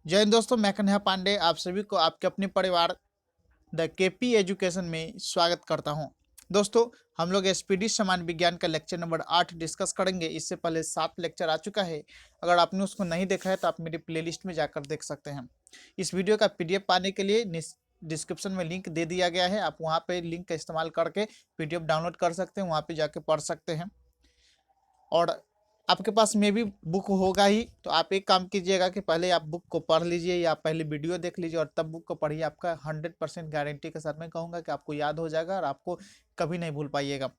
जय हिंद दोस्तों, मैं कन्हैया पांडे आप सभी को आपके अपने परिवार द केपी एजुकेशन में स्वागत करता हूं। दोस्तों, हम लोग एसपीडी समान विज्ञान का लेक्चर नंबर 8 डिस्कस करेंगे। इससे पहले 7 लेक्चर आ चुका है। अगर आपने उसको नहीं देखा है तो आप मेरी प्लेलिस्ट में जाकर देख सकते हैं। इस वीडियो का पीडीएफ पाने के लिए डिस्क्रिप्शन में लिंक दे दिया गया है। आप वहाँ पे लिंक का इस्तेमाल करके पीडीएफ डाउनलोड कर सकते हैं, वहाँ पे जाके पढ़ सकते हैं। और आपके पास में भी बुक होगा ही, तो आप एक काम कीजिएगा कि पहले आप बुक को पढ़ लीजिए या पहले वीडियो देख लीजिए और तब बुक को पढ़िए। आपका 100% गारंटी के साथ मैं कहूँगा कि आपको याद हो जाएगा और आपको कभी नहीं भूल पाइएगा।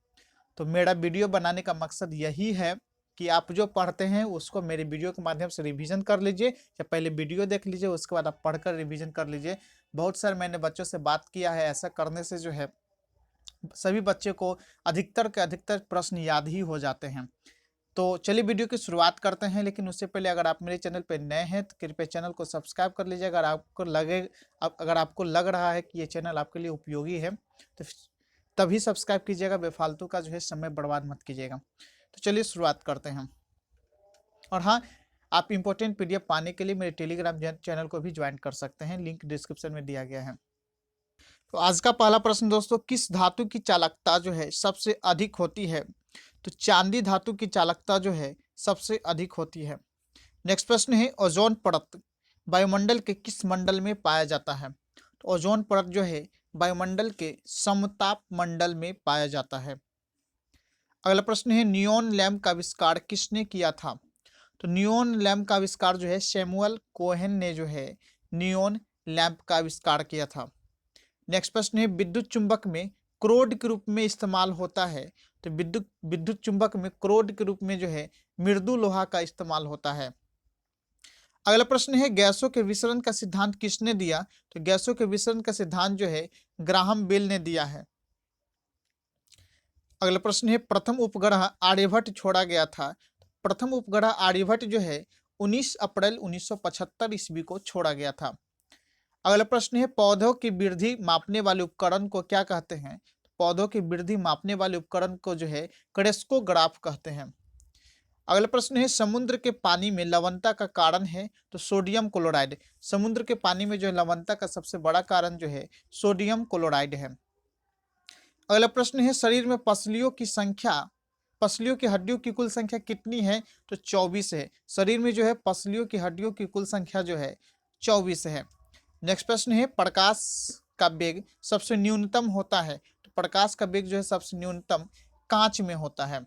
तो मेरा वीडियो बनाने का मकसद यही है कि आप जो पढ़ते हैं उसको मेरे वीडियो के माध्यम से रिवीजन कर लीजिए, या पहले वीडियो देख लीजिए उसके बाद आप पढ़कर रिवीजन कर लीजिए। बहुत सारे मैंने बच्चों से बात किया है, ऐसा करने से जो है सभी बच्चे को अधिकतर के अधिकतर प्रश्न याद ही हो जाते हैं। तो चलिए वीडियो की शुरुआत करते हैं, लेकिन उससे पहले अगर आप मेरे चैनल पर नए हैं तो कृपया चैनल को सब्सक्राइब कर लीजिए। अगर आपको लग रहा है कि ये चैनल आपके लिए उपयोगी है तो तभी सब्सक्राइब कीजिएगा, बेफालतू का जो है समय बर्बाद मत कीजिएगा। तो चलिए शुरुआत करते हैं। और हाँ, आप इंपॉर्टेंट पीडीएफ पाने के लिए मेरे टेलीग्राम चैनल को भी ज्वाइन कर सकते हैं, लिंक डिस्क्रिप्शन में दिया गया है। तो आज का पहला प्रश्न दोस्तों, किस धातु की चालकता जो है सबसे अधिक होती है? तो चांदी धातु की चालकता जो है सबसे अधिक होती है। नेक्स्ट प्रश्न है, ओजोन परत वायुमंडल के किस मंडल में पाया जाता है? तो ओजोन परत जो है वायुमंडल के समताप मंडल में पाया जाता है। अगला प्रश्न है, नियोन लैम्प का आविष्कार किसने किया था? तो नियोन लैम्प का आविष्कार जो है सैमुअल कोहेन ने जो है नियोन लैम्प का आविष्कार किया था। नेक्स्ट प्रश्न है, विद्युत चुंबक में क्रोड के रूप में इस्तेमाल होता है? तो विद्युत विद्युत चुंबक में क्रोड के रूप में जो है मृदु लोहा का इस्तेमाल होता है। अगला प्रश्न है, गैसों के विसरण का सिद्धांत किसने दिया? तो गैसों के विसरण का सिद्धांत जो है ग्राहम बेल ने दिया है। अगला प्रश्न है, प्रथम उपग्रह आर्यभट्ट छोड़ा गया था। प्रथम उपग्रह आर्यभट्ट जो है 19 अप्रैल 1975 ईस्वी को छोड़ा गया था। अगला प्रश्न है, पौधों की वृद्धि मापने वाले उपकरण को क्या कहते हैं? पौधों की वृद्धि मापने वाले उपकरण को जो है क्रेस्कोग्राफ कहते हैं। अगला प्रश्न है, समुद्र के पानी में लवणता का कारण है? तो सोडियम क्लोराइड। समुद्र के पानी में जो लवणता का सबसे बड़ा कारण जो है सोडियम क्लोराइड है। अगला प्रश्न है, शरीर में पसलियों की हड्डियों की कुल संख्या कितनी है? तो 24 है। शरीर में जो है पसलियों की हड्डियों की कुल संख्या जो है 24 है। नेक्स्ट प्रश्न है, प्रकाश का वेग सबसे न्यूनतम होता है? तो प्रकाश का वेग जो है सबसे न्यूनतम कांच में होता है।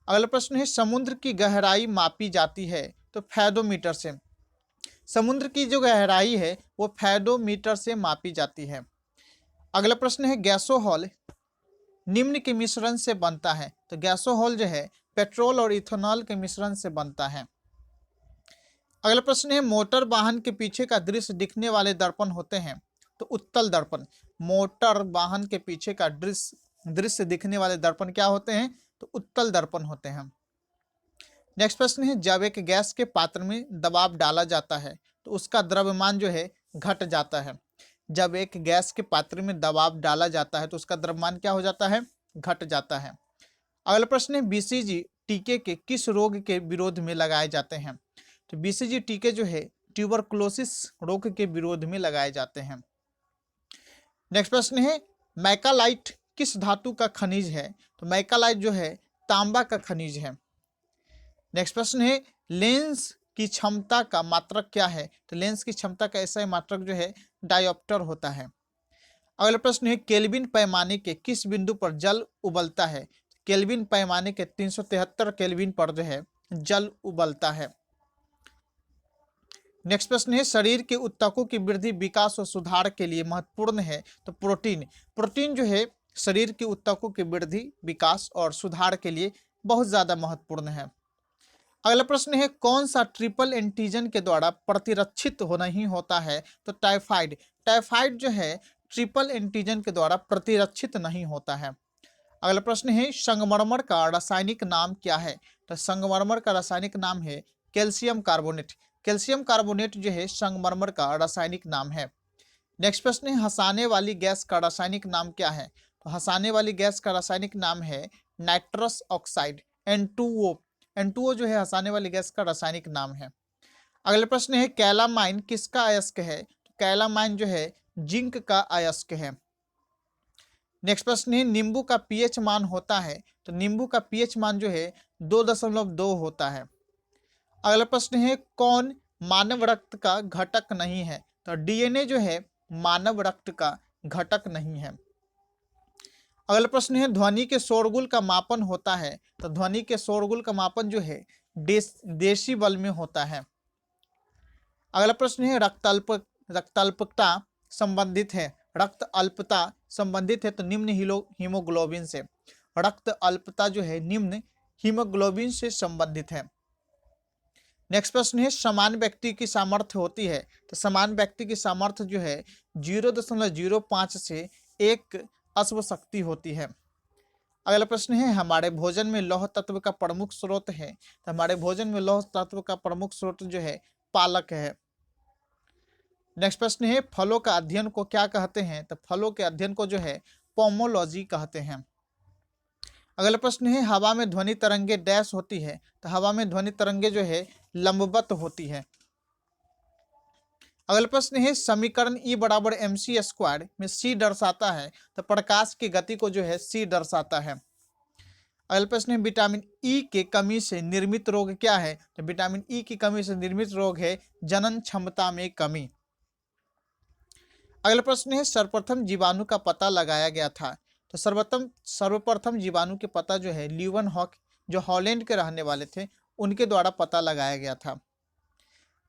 अगला प्रश्न है, समुद्र की गहराई मापी जाती है? तो फैदोमीटर से। समुद्र की जो गहराई है वो फैदोमीटर से मापी जाती है। अगला प्रश्न है, गैसोहॉल निम्न के मिश्रण से बनता है? तो गैसोहॉल जो है पेट्रोल और इथेनॉल के मिश्रण से बनता है। अगला प्रश्न है, मोटर वाहन के पीछे का दृश्य दिखने वाले दर्पण होते हैं? तो उत्तल दर्पण। मोटर वाहन के पीछे का दृश्य दिखने वाले दर्पण क्या होते हैं? तो उत्तल दर्पण होते हैं। नेक्स्ट प्रश्न है, जब एक गैस के पात्र में दबाव डाला जाता है तो उसका द्रव्यमान जो है घट जाता है। जब एक गैस के पात्र में दबाव डाला जाता है तो उसका द्रव्यमान क्या हो जाता है? घट जाता है। अगला प्रश्न है, बीसीजी टीके के किस रोग के विरोध में लगाए जाते हैं? तो बीसीजी टीके जो है ट्यूबरकुलोसिस रोग के विरोध में लगाए जाते हैं। नेक्स्ट प्रश्न है, मैकालाइट किस धातु का खनिज है? तो मैकालाइट जो है तांबा का खनिज है। नेक्स्ट प्रश्न है, लेंस की क्षमता का मात्रक क्या है? तो लेंस की क्षमता का ऐसा मात्रक जो है डायोप्टर होता है। अगला प्रश्न है, केल्विन पैमाने के किस बिंदु पर जल उबलता है? केल्विन पैमाने के 373 केल्विन पर जो है जल उबलता है। नेक्स्ट प्रश्न है, शरीर के ऊतकों की वृद्धि, विकास और सुधार के लिए महत्वपूर्ण है? तो प्रोटीन जो है शरीर के ऊतकों की वृद्धि, विकास और सुधार के लिए बहुत ज्यादा महत्वपूर्ण है। अगला प्रश्न है, कौन सा ट्रिपल एंटीजन के द्वारा प्रतिरक्षित नहीं होता है? तो टाइफाइड। टाइफाइड जो है ट्रिपल एंटीजन के द्वारा प्रतिरक्षित नहीं होता है। अगला प्रश्न है, संगमरमर का रासायनिक नाम क्या है? तो संगमरमर का रासायनिक नाम है कैल्शियम कार्बोनेट। कैल्शियम कार्बोनेट जो है संगमरमर का रासायनिक नाम है। नेक्स्ट प्रश्न है, हंसाने वाली गैस का रासायनिक नाम क्या है? तो हंसाने वाली गैस का रासायनिक नाम है नाइट्रस ऑक्साइड, N2O। N2O जो है हंसाने वाली गैस का रासायनिक नाम है। अगला प्रश्न है कैलामाइन किसका अयस्क है? तो कैलामाइन जो है जिंक का अयस्क है। नेक्स्ट प्रश्न है नींबू का पीएच मान होता है? तो नींबू का पीएच मान जो है 2.2 होता है। अगला प्रश्न है कौन मानव रक्त का घटक नहीं है? तो डीएनए जो है मानव रक्त का घटक नहीं है। अगला प्रश्न है ध्वनि के शोरगुल का मापन होता है? तो ध्वनि के शोरगुल का मापन जो है डेसिबल में होता है। अगला प्रश्न है रक्ताल्पता संबंधित है? रक्त अल्पता संबंधित है तो निम्न हीमोग्लोबिन से। रक्त अल्पता जो है निम्न हीमोग्लोबिन से संबंधित है। नेक्स्ट प्रश्न है समान व्यक्ति की सामर्थ्य होती है? तो समान व्यक्ति की सामर्थ्य जो है 0.05 से 1 अश्व शक्ति होती है। अगला प्रश्न है हमारे भोजन में लौह तत्व का प्रमुख स्रोत है? तो हमारे भोजन में लौह तत्व का प्रमुख स्रोत जो है पालक है। नेक्स्ट प्रश्न है फलों का अध्ययन को क्या कहते हैं? तो फलों के अध्ययन को जो है पोमोलॉजी कहते हैं। अगला प्रश्न है हवा में ध्वनि तरंगे डैश होती है? तो हवा में ध्वनि तरंगे जो है लंबवत होती है। अगला प्रश्न है समीकरण E बराबर mc स्क्वायर में c दर्शाता है? तो प्रकाश की गति को जो है c दर्शाता है। अगला प्रश्न है विटामिन ई के कमी से निर्मित रोग क्या है? तो विटामिन ई की कमी से निर्मित रोग है जनन क्षमता में कमी। अगला प्रश्न है सर्वप्रथम जीवाणु का पता लगाया गया था? तो सर्वप्रथम जीवाणु के पता जो है ल्यूवन हॉक जो हॉलैंड के रहने वाले थे उनके द्वारा पता लगाया गया था।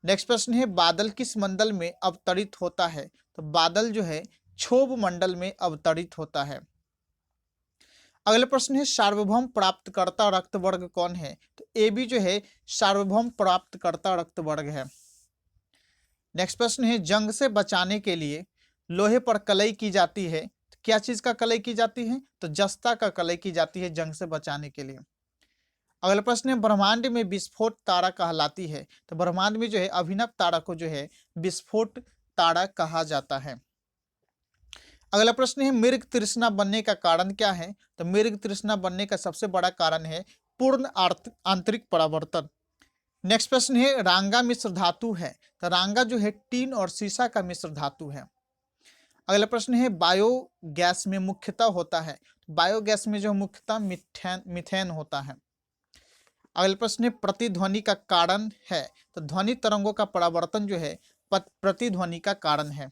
नेक्स्ट प्रश्न है बादल किस मंडल में अवतरित होता है? तो बादल जो है क्षोभ मंडल में अवतरित होता है। अगला प्रश्न है सार्वभौम प्राप्तकर्ता रक्त वर्ग कौन है? तो ए बी जो है सार्वभौम प्राप्तकर्ता रक्त वर्ग है। नेक्स्ट प्रश्न है जंग से बचाने के लिए लोहे पर कलई की जाती है? तो क्या चीज का कलई की जाती है? तो जस्ता का कलई की जाती है जंग से बचाने के लिए। अगला प्रश्न है ब्रह्मांड में विस्फोट तारा कहलाती है? तो ब्रह्मांड में जो है अभिनव तारा को जो है विस्फोट तारा कहा जाता है। अगला प्रश्न है मृग तृष्णा बनने का कारण क्या है? तो मृग तृष्णा बनने का सबसे बड़ा कारण है पूर्ण आंतरिक परावर्तन। नेक्स्ट प्रश्न है रांगा मिश्र धातु है? तो रांगा जो है टीन और सीसा का मिश्र धातु है। अगला प्रश्न है बायोगैस में मुख्यतः होता है? बायोगैस में जो मुख्यतः मीथेन होता है। अगला प्रश्न है प्रतिध्वनि का कारण है? तो ध्वनि तरंगों का परावर्तन जो है प्रतिध्वनि का कारण है।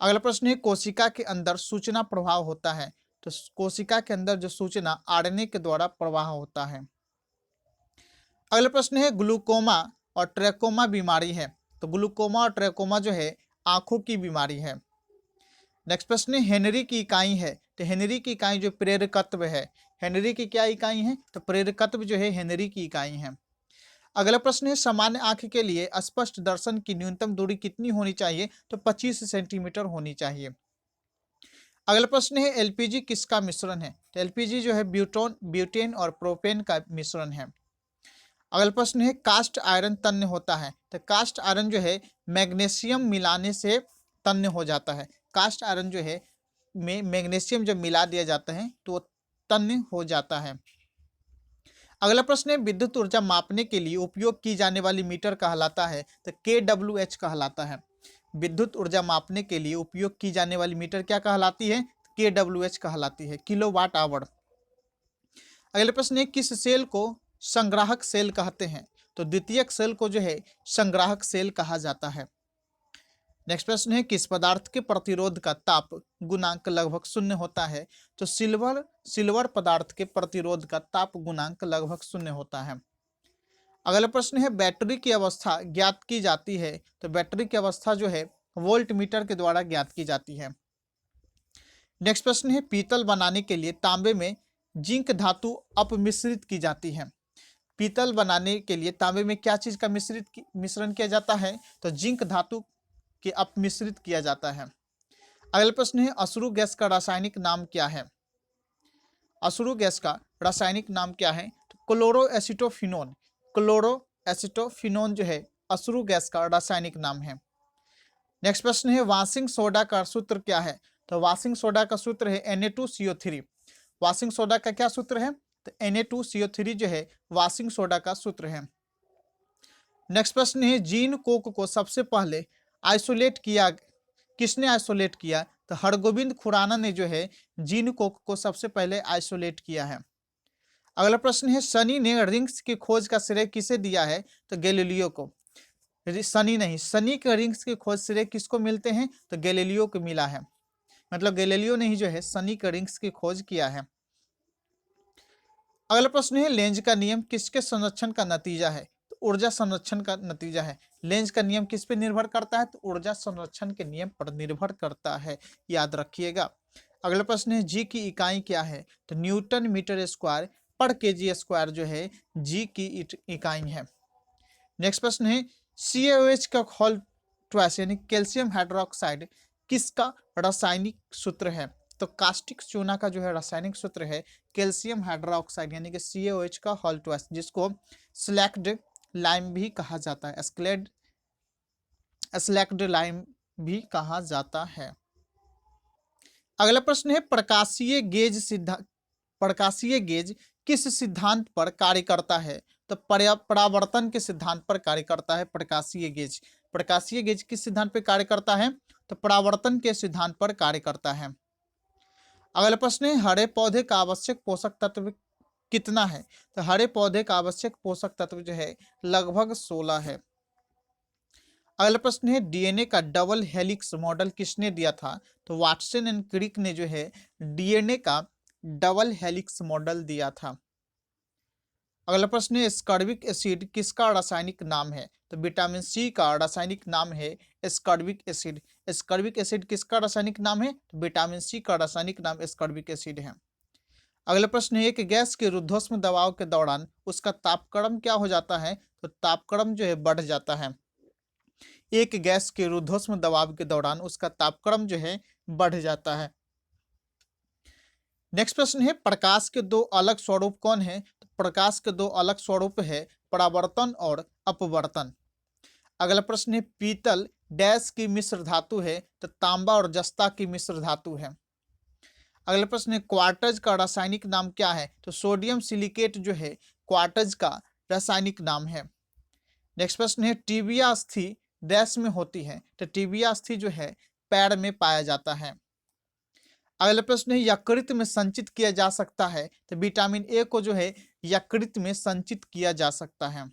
अगला प्रश्न है कोशिका के अंदर सूचना प्रवाह होता है? तो कोशिका के अंदर जो सूचना आरएनए के द्वारा प्रवाह होता है। अगला प्रश्न है ग्लूकोमा और ट्रैकोमा बीमारी है? तो ग्लूकोमा और ट्रैकोमा जो है आंखों की बीमारी है। नेक्स्ट प्रश्न है हेनरी की इकाई है? तो हेनरी की इकाई जो प्रेरकत्व है। हेनरी की क्या इकाई है? तो प्रेरकत्व जो है हेनरी की इकाई है। अगला प्रश्न है सामान्य आंख के लिए स्पष्ट दर्शन की न्यूनतम दूरी कितनी होनी चाहिए? तो 25 सेंटीमीटर होनी चाहिए। अगला प्रश्न है एलपीजी किसका मिश्रण है? तो एलपीजी जो है ब्यूटेन और प्रोपेन का मिश्रण है। अगला प्रश्न है कास्ट आयरन तन्य होता है? तो कास्ट आयरन जो है मैग्नीशियम मिलाने से तन्य हो जाता है। कास्ट आयरन जो है में मैग्नीशियम जब मिला दिया जाता है तो तन्य हो जाता है। अगला प्रश्न है विद्युत ऊर्जा मापने के लिए उपयोग की जाने वाली मीटर कहलाता है? तो KWH कहलाता है। विद्युत ऊर्जा मापने के लिए उपयोग की जाने वाली मीटर क्या कहलाती है? KWH कहलाती है, किलोवाट आवर। अगले प्रश्न है किस सेल को संग्राहक सेल कहते हैं? तो द्वितीयक सेल को जो है संग्राहक सेल कहा जाता है। नेक्स्ट प्रश्न है किस पदार्थ के प्रतिरोध का ताप गुणांक लगभग 0 होता है? तो सिल्वर पदार्थ के प्रतिरोध का ताप गुणांक लगभग 0 होता है। अगला प्रश्न है बैटरी की अवस्था ज्ञात की जाती है? तो बैटरी की अवस्था जो है वोल्ट मीटर के द्वारा ज्ञात की जाती है। नेक्स्ट प्रश्न है पीतल बनाने के लिए तांबे में जिंक धातु अपमिश्रित की जाती है? पीतल बनाने के लिए तांबे में क्या चीज का मिश्रण किया जाता है? तो जिंक धातु के अपमिश्रित किया जाता है। अगला प्रश्न है अश्रु गैस का रासायनिक नाम क्या है? अश्रु गैस का रासायनिक नाम क्या है? तो क्लोरोएसिटोफिनोन। क्लोरोएसिटोफिनोन जो है अश्रु गैस का रासायनिक नाम है। नेक्स्ट प्रश्न है वाशिंग सोडा का सूत्र क्या है? तो वाशिंग सोडा का सूत्र है Na2CO3। वाशिंग सोडा का क्या सूत्र है? तो Na2CO3 जो है वाशिंग सोडा का सूत्र है। नेक्स्ट प्रश्न है जीन कोक को सबसे पहले आइसोलेट किया, किसने आइसोलेट किया? तो हरगोविंद खुराना ने जो है जीन कोक को सबसे पहले आइसोलेट किया है। अगला प्रश्न है सनी ने रिंग्स की खोज का श्रेय किसे दिया है? तो गैलीलियो को। सनी नहीं, सनी के रिंग्स की खोज श्रेय किसको मिलते हैं? तो गैलीलियो को मिला है। मतलब गैलीलियो ने ही जो है सनी के रिंग्स की खोज किया है। अगला प्रश्न है लेंज का नियम किसके संरक्षण का नतीजा है? तो ऊर्जा संरक्षण का नतीजा है। लेंज का नियम किस पे निर्भर करता है? तो ऊर्जा संरक्षण के नियम पर निर्भर करता है, याद रखिएगा। अगला प्रश्न है जी की इकाई क्या है? तो न्यूटन मीटर स्क्वायर पर केजी स्क्वायर जो है जी की इकाई है। नेक्स्ट प्रश्न है CaOH का हॉल ट्वाइस यानी कैल्शियम हाइड्रोक्साइड किसका रासायनिक सूत्र है? तो कास्टिक चूना का जो है रासायनिक सूत्र है कैल्शियम हाइड्रोक्साइड यानी कि CaOH का हॉल ट्वाइस, जिसको स्लैक्ड लाइम भी कहा जाता है, स्लैक्ड लाइम भी कहा जाता है। अगला प्रश्न है प्रकाशीय गेज किस सिद्धांत पर कार्य करता है? तो परावर्तन के सिद्धांत पर कार्य करता है प्रकाशीय गेज। प्रकाशीय गेज किस सिद्धांत पर कार्य करता है? तो परावर्तन के सिद्धांत पर कार्य करता है। अगला प्रश्न है हरे पौधे का आवश्यक पोषक तत्व कितना है? तो हरे पौधे का आवश्यक पोषक तत्व जो है लगभग 16 है। अगला प्रश्न है डीएनए का डबल हेलिक्स मॉडल किसने दिया था? तो वाटसन एंड क्रिक ने जो है डीएनए का डबल हेलिक्स मॉडल दिया था। अगला प्रश्न है एस्कॉर्बिक एसिड किसका रासायनिक नाम है? तो विटामिन सी का रासायनिक नाम है एस्कॉर्बिक एसिड। एस्कॉर्बिक एसिड किसका रासायनिक नाम है? तो विटामिन सी का रासायनिक नाम एस्कॉर्बिक एसिड है। अगला प्रश्न है एक गैस के रुद्धोष्म दबाव के दौरान उसका तापक्रम क्या हो जाता है? तो तापक्रम जो है बढ़ जाता है। एक गैस के रुद्धोष्म दबाव के दौरान उसका तापक्रम जो है बढ़ जाता है। नेक्स्ट प्रश्न है प्रकाश के दो अलग स्वरूप कौन है? तो प्रकाश के दो अलग स्वरूप है परावर्तन और अपवर्तन। अगला प्रश्न है पीतल डैश की मिश्र धातु है? तो तांबा और जस्ता की मिश्र धातु है। अगला प्रश्न है क्वार्टज का रासायनिक नाम क्या है? तो सोडियम सिलिकेट जो है क्वार्टज का रासायनिक नाम है। नेक्स्ट प्रश्न है टीबिया अस्थि डैश में होती है? तो टीबिया अस्थि जो है पैर में पाया जाता है। अगला प्रश्न है यकृत में संचित किया जा सकता है? तो विटामिन ए को जो है यकृत में संचित किया जा सकता है।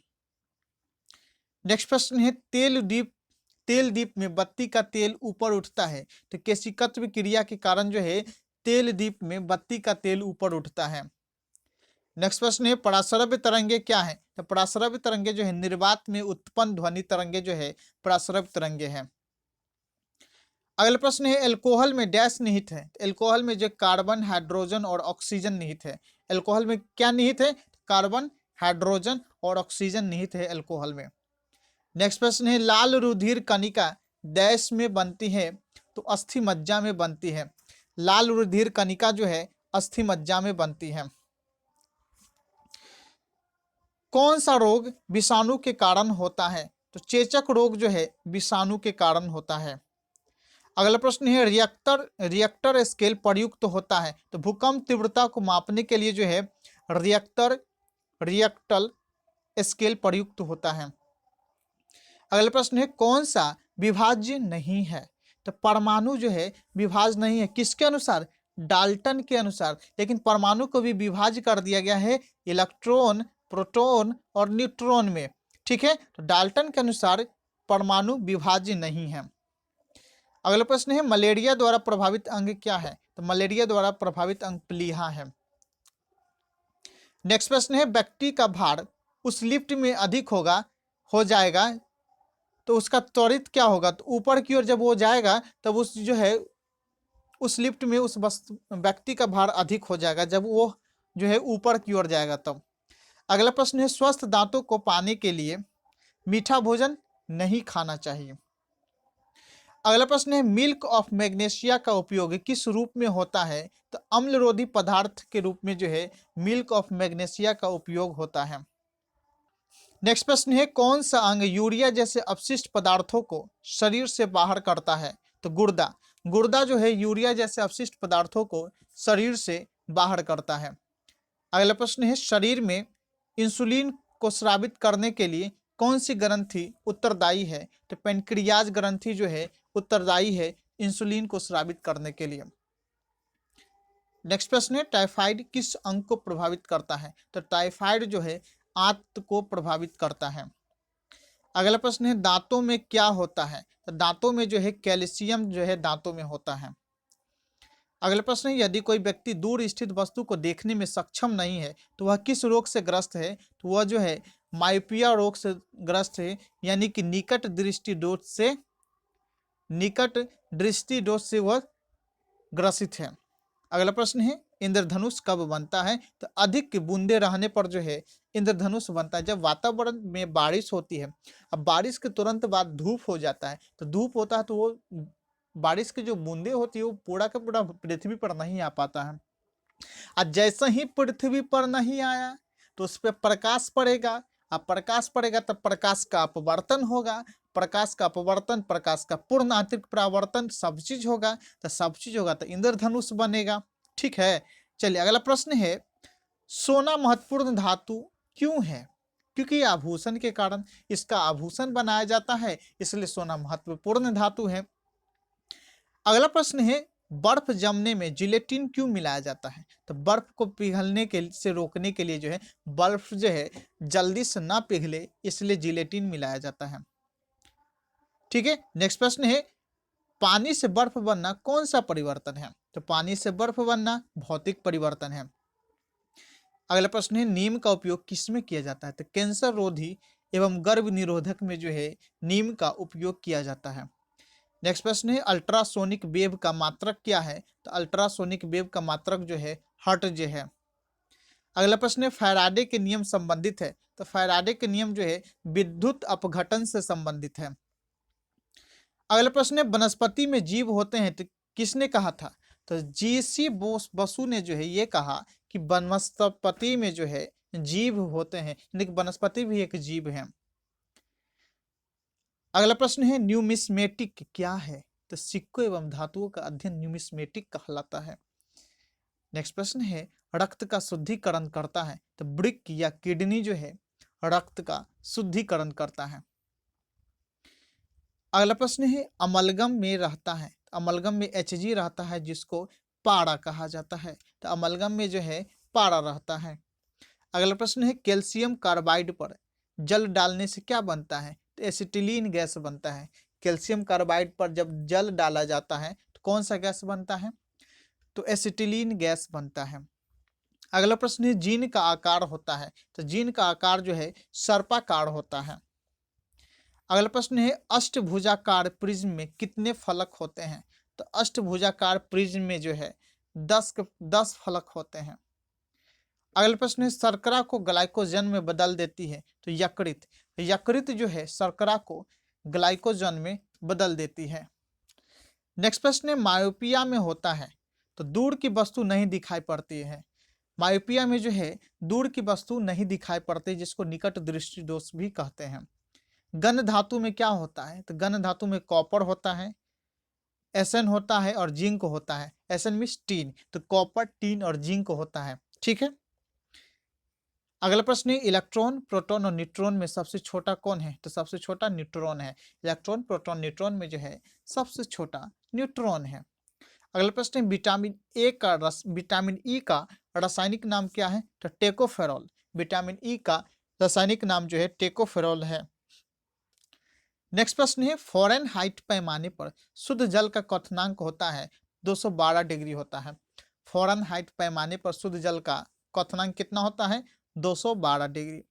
नेक्स्ट प्रश्न है तेल दीप में बत्ती का तेल ऊपर उठता है? तो केशिकत्व क्रिया के कारण जो है तेल दीप में बत्ती का तेल ऊपर उठता है। नेक्स्ट प्रश्न है पराश्रव्य तरंगे क्या है? तो पराश्रव्य तरंगे जो है निर्वात में उत्पन्न ध्वनि तरंगे जो है पराश्रव्य तरंगे हैं। अगला प्रश्न है एल्कोहल में डैश निहित है? तो एल्कोहल में जो कार्बन हाइड्रोजन और ऑक्सीजन निहित है। एल्कोहल में क्या निहित है? कार्बन हाइड्रोजन और ऑक्सीजन निहित है एल्कोहल में। नेक्स्ट प्रश्न है लाल रुधिर कणिका डैश में बनती है? तो अस्थि मज्जा में बनती है। लाल रुधिर कणिका जो है अस्थि मज्जा में बनती है। कौन सा रोग विषाणु के कारण होता है? तो चेचक रोग जो है विषाणु के कारण होता है। अगला प्रश्न है रिएक्टर स्केल प्रयुक्त होता है? तो भूकंप तीव्रता को मापने के लिए जो है रिएक्टर स्केल प्रयुक्त होता है। अगला प्रश्न है कौन सा विभाज्य नहीं है? तो परमाणु जो है विभाज्य नहीं है। किसके अनुसार? डाल्टन के अनुसार। लेकिन परमाणु को भी विभाज्य कर दिया गया है इलेक्ट्रॉन, प्रोटॉन और न्यूट्रॉन में। ठीक है, तो डाल्टन के अनुसार परमाणु विभाज्य नहीं है। अगला प्रश्न है मलेरिया द्वारा प्रभावित अंग क्या है? तो मलेरिया द्वारा प्रभावित अंग प्लीहा है। नेक्स्ट प्रश्न है व्यक्ति का भार उस लिफ्ट में अधिक हो जाएगा तो उसका त्वरित क्या होगा? तो ऊपर की ओर जब वो जाएगा तब उस जो है उस लिफ्ट में उस व्यक्ति का भार अधिक हो जाएगा जब वो जो है ऊपर की ओर जाएगा तब। अगला प्रश्न है स्वस्थ दांतों को पाने के लिए मीठा भोजन नहीं खाना चाहिए। अगला प्रश्न है मिल्क ऑफ मैग्नीशिया का उपयोग किस रूप में होता है? तो अम्लरोधी पदार्थ के रूप में जो है मिल्क ऑफ मैग्नीशिया का उपयोग होता है। नेक्स्ट प्रश्न है कौन सा अंग यूरिया जैसे अपशिष्ट पदार्थों को शरीर से बाहर करता है? तो गुर्दा। गुर्दा जो है यूरिया जैसे अपशिष्ट पदार्थों को शरीर से बाहर करता है। अगला प्रश्न है शरीर में इंसुलिन को स्रावित करने के लिए कौन सी ग्रंथि उत्तरदायी है? तो पेनक्रियाज ग्रंथि जो है उत्तरदायी है इंसुलिन को स्रावित करने के लिए। नेक्स्ट प्रश्न है टाइफाइड किस अंग को प्रभावित करता है? तो टाइफाइड जो है आंत को प्रभावित करता है। अगला प्रश्न है दांतों में क्या होता है? तो दांतों में जो है कैल्शियम जो है दांतों में होता है। अगला प्रश्न है यदि कोई व्यक्ति दूर स्थित वस्तु को देखने में सक्षम नहीं है तो वह किस रोग से ग्रस्त है? तो वह जो है मायोपिया रोग से ग्रस्त है, यानी कि निकट दृष्टि दोष से वह ग्रसित है। अगला प्रश्न है इंद्रधनुष कब बनता है? तो अधिक बूंदे रहने पर जो है इंद्रधनुष बनता है। जब वातावरण में बारिश होती है, अब बारिश के तुरंत बाद धूप हो जाता है, तो धूप होता है तो वो बारिश की जो बूंदे होती है वो पूरा का पूरा पृथ्वी पर नहीं आ पाता है। और जैसे ही पृथ्वी पर नहीं आया तो उस पर प्रकाश पड़ेगा, अब प्रकाश पड़ेगा तब प्रकाश का अपवर्तन होगा, प्रकाश का अपवर्तन, प्रकाश का पूर्ण आंतरिक परावर्तन, सब चीज होगा, तो सब चीज होगा तो इंद्रधनुष बनेगा। ठीक है, चलिए अगला प्रश्न है सोना महत्वपूर्ण धातु क्यों है? क्योंकि आभूषण के कारण इसका आभूषण बनाया जाता है, इसलिए सोना महत्वपूर्ण धातु है। अगला प्रश्न है बर्फ जमने में जिलेटिन क्यों मिलाया जाता है? तो बर्फ को पिघलने के से रोकने के लिए जो है बर्फ जो है जल्दी से ना पिघले, इसलिए जिलेटिन मिलाया जाता है। ठीक है, नेक्स्ट प्रश्न है पानी से बर्फ बनना कौन सा परिवर्तन है? तो पानी से बर्फ बनना भौतिक परिवर्तन है। अगला प्रश्न है नीम का उपयोग किसमें किया जाता है? तो कैंसर रोधी एवं गर्भ निरोधक में जो है नीम का उपयोग किया जाता है। नेक्स्ट प्रश्न है अल्ट्रासोनिक वेव का मात्रक क्या है? तो अल्ट्रासोनिक वेव का मात्रक जो है हर्ट्ज है। अगला प्रश्न है फैराडे के नियम संबंधित है? तो फैराडे के नियम जो है विद्युत अपघटन से संबंधित है। अगला प्रश्न है वनस्पति में जीव होते हैं तो किसने कहा था? तो जीसी बसु ने जो है ये कहा कि वनस्पति में जो है जीव होते हैं, यानी कि वनस्पति भी एक जीव है। अगला प्रश्न है न्यूमिस्मेटिक क्या है? तो सिक्कों एवं धातुओं का अध्ययन न्यूमिस्मेटिक कहलाता है। नेक्स्ट प्रश्न है रक्त का शुद्धिकरण करता है? तो वृक्क या किडनी जो है रक्त का शुद्धिकरण करता है। अगला प्रश्न है अमलगम में रहता है? अमलगम में Hg रहता है जिसको पारा कहा जाता है, तो अमलगम में जो है पारा रहता है। अगला प्रश्न है कैल्शियम कार्बाइड पर जल डालने से क्या बनता है? तो एसिटिलीन गैस बनता है। कैल्शियम कार्बाइड पर जब जल डाला जाता है तो कौन सा गैस बनता है? तो एसिटिलीन गैस बनता है। अगला प्रश्न है जीन का आकार होता है? तो जीन का आकार जो है सर्पाकार होता है। अगला प्रश्न है अष्टभुजाकार प्रिज्म में कितने फलक होते हैं? तो अष्टभुजाकार प्रिज्म में जो है 10 फलक होते हैं। अगला प्रश्न है शर्करा को ग्लाइकोजन में बदल देती है? तो यकृत जो है शर्करा को ग्लाइकोजन में बदल देती है। नेक्स्ट प्रश्न है मायोपिया में होता है तो दूर की वस्तु नहीं दिखाई पड़ती है। मायोपिया में जो है दूर की वस्तु नहीं दिखाई पड़ती, जिसको निकट दृष्टि दोष भी कहते हैं। गन धातु में क्या होता है? तो गन धातु में कॉपर होता है, एसन होता है और जिंक होता है। एसन मीन्स टीन, तो कॉपर, टीन और जिंक होता है। ठीक है, अगला प्रश्न है इलेक्ट्रॉन, प्रोटॉन और न्यूट्रॉन में सबसे छोटा कौन है? तो सबसे छोटा न्यूट्रॉन है। इलेक्ट्रॉन, प्रोटॉन, न्यूट्रॉन में जो है सबसे छोटा न्यूट्रॉन है। अगला प्रश्न है विटामिन ई का रासायनिक नाम क्या है? तो टेकोफेरॉल। विटामिन ई का रासायनिक नाम जो है टेकोफेरॉल है। नेक्स्ट प्रश्न है फ़ारेनहाइट पैमाने पर शुद्ध जल का क्वथनांक होता है 212 डिग्री होता है। फ़ारेनहाइट पैमाने पर शुद्ध जल का क्वथनांक कितना होता है? 212 डिग्री।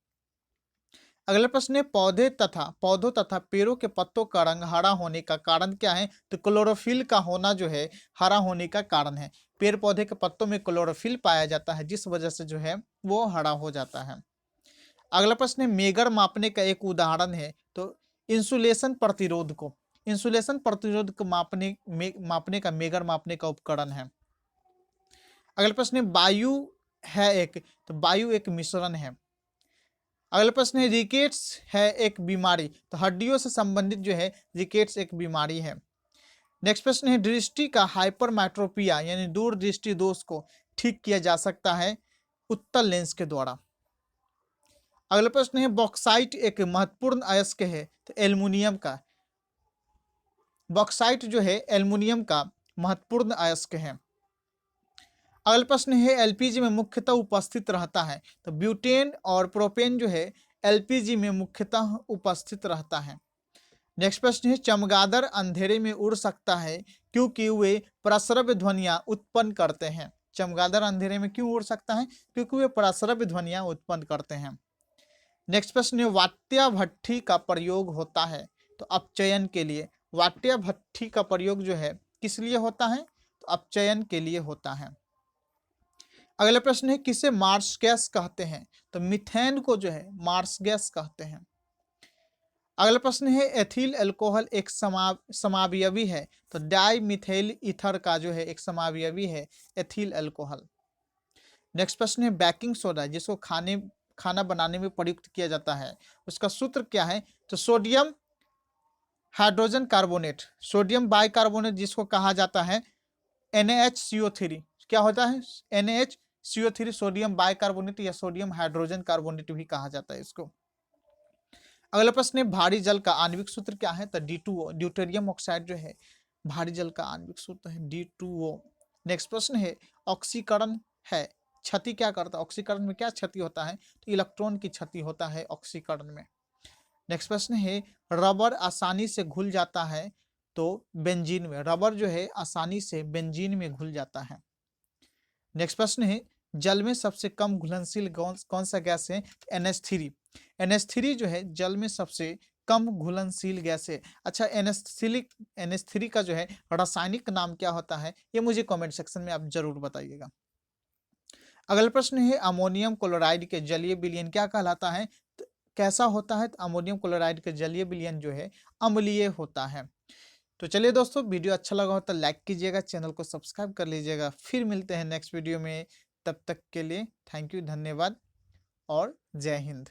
अगला प्रश्न है पौधों तथा पेड़ों के पत्तों का रंग हरा होने का कारण क्या है? तो क्लोरोफिल का होना जो है हरा होने का कारण है। पेड़ पौधे के पत्तों में क्लोरोफिल पाया जाता है, जिस वजह से जो है वो हरा हो जाता है। अगला प्रश्न है मेगर मापने का एक उदाहरण है? तो इंसुलेशन प्रतिरोध को मापने का मेगर मापने का उपकरण है। अगला प्रश्न है वायु है एक? तो वायु एक मिश्रण है। अगला प्रश्न है रिकेट्स है एक बीमारी? तो हड्डियों से संबंधित जो है रिकेट्स एक बीमारी है। नेक्स्ट प्रश्न है दृष्टि का हाइपरमेट्रोपिया यानी दूर दृष्टि दोष को ठीक किया जा सकता है उत्तल लेंस के द्वारा। अगला प्रश्न है बॉक्साइट एक महत्वपूर्ण अयस्क है तो एल्युमिनियम का। बॉक्साइट जो है एल्युमिनियम का महत्वपूर्ण अयस्क है। अगला प्रश्न है एलपीजी में मुख्यतः उपस्थित रहता है तो ब्यूटेन और प्रोपेन जो है एलपीजी में मुख्यतः उपस्थित रहता है। नेक्स्ट प्रश्न है चमगादड़ अंधेरे में उड़ सकता है क्योंकि वे प्रस्रव्य ध्वनियां उत्पन्न करते हैं। चमगादड़ अंधेरे में क्यों उड़ सकता है? क्योंकि वे प्रस्रव्य ध्वनियां उत्पन्न करते हैं। नेक्स्ट प्रश्न है वात्या भट्ठी का प्रयोग होता है तो अपचयन के लिए। वात्या भट्ठी का प्रयोग जो है किस लिए होता है? तो अपचयन के लिए होता है। अगला प्रश्न है किसे मार्स गैस कहते हैं? तो मीथेन को जो है मार्स गैस कहते हैं। अगला प्रश्न है एथिल अल्कोहल एक समावयवी है तो डाई मिथाइल ईथर का जो है एक समावयवी है एथिल अल्कोहल। नेक्स्ट प्रश्न है बेकिंग सोडा जिसको खाना बनाने में प्रयुक्त किया जाता है उसका सूत्र क्या है? तो sodium hydrogen carbonate, sodium bicarbonate जिसको कहा जाता है NaHCO3। क्या होता है? NaHCO3 सोडियम बाइकार्बोनेट या सोडियम हाइड्रोजन कार्बोनेट भी कहा जाता है इसको। अगला प्रश्न है भारी जल का आणविक सूत्र क्या है? तो D2O, ड्यूटेरियम ऑक्साइड जो है भारी जल का आणविक सूत्र है D2O। नेक्स्ट प्रश्न है ऑक्सीकरण है क्षति क्या करता है? ऑक्सीकरण में क्या क्षति होता है? तो इलेक्ट्रॉन की क्षति होता है ऑक्सीकरण में। नेक्स्ट प्रश्न है रबर आसानी से घुल जाता है तो बेंजीन में। रबर जो है आसानी से बेंजीन में घुल जाता है। नेक्स्ट प्रश्न है जल में सबसे कम घुलनशील कौन सा गैस है? NH3। NH3 जो है जल में सबसे कम घुलनशील गैस है। अच्छा NH3 का जो है रासायनिक नाम क्या होता है? ये मुझे कमेंट सेक्शन में आप जरूर बताइएगा। अगला प्रश्न है अमोनियम क्लोराइड के जलीय विलयन क्या कहलाता है? तो कैसा होता है? तो अमोनियम क्लोराइड के जलीय विलयन जो है अम्लीय होता है। तो चलिए दोस्तों वीडियो अच्छा लगा हो तो लाइक कीजिएगा, चैनल को सब्सक्राइब कर लीजिएगा। फिर मिलते हैं नेक्स्ट वीडियो में, तब तक के लिए थैंक यू, धन्यवाद और जय हिंद।